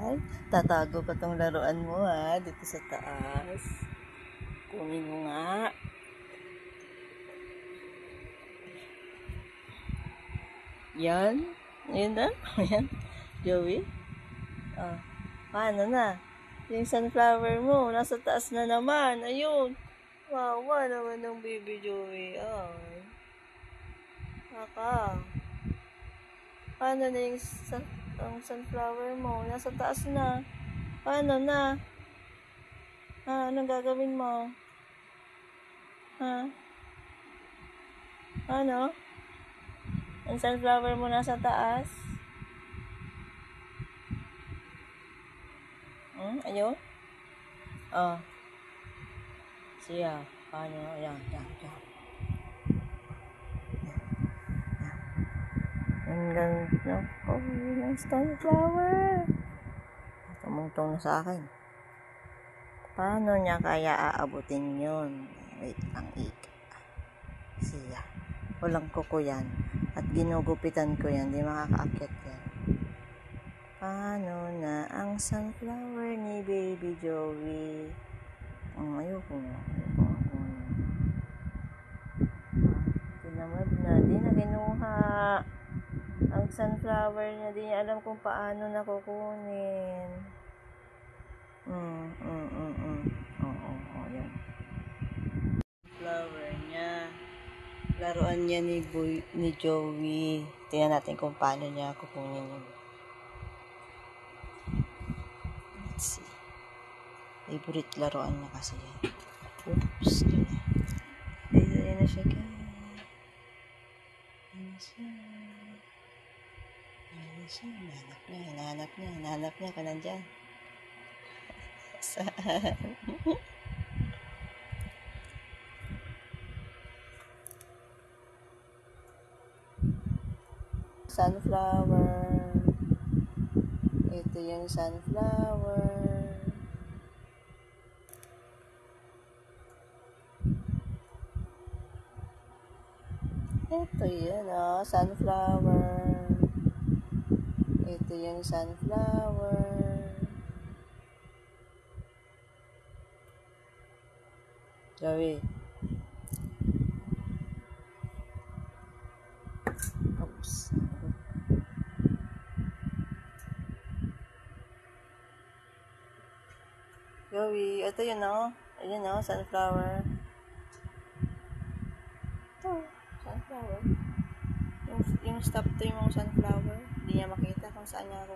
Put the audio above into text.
Ay, tatago pa tong laruan mo dito sa taas. Kunin mo nga. Yan. Yan na. Yan. Joey. Paano na? Yung sunflower mo, nasa taas na naman. Ayun. Wawa naman ng baby Joey. Ay. Kaka. Paano na yung sunflower mo? Nasa taas na. Paano na? Anong gagawin mo? Ano? Ang sunflower mo nasa taas? Ayun? Siya. Paano? Ayan. Ang ganda po ng sunflower. Tumungtong na sa akin. Paano niya kaya aabutin yun? Wait lang, siya. Walang kuko yan. At ginugupitan ko yan. Di makakaakyat yan. Paano na ang sunflower ni Baby Joey? Ayoko. Tinamad na. Di na kinuha. Ang sunflower niya, di niya alam kung paano na kukunin. Yan. Flower niya. Laruan niya ni Joey. Tingnan natin kung paano niya kukunin yun. Let's see. Favorite laruan niya kasi yan. Oops. Ayan na siya, guys. Hinahanap niya ka nandyan. Saan? Sunflower. Ito yung sunflower. Ito yun, sunflower. Ito yung sunflower. Joey. Oops. Joey, ito yun, Ayun, sunflower. Ito, sunflower. Yung stop to yung sunflower. Hindi niya makita kung saan niya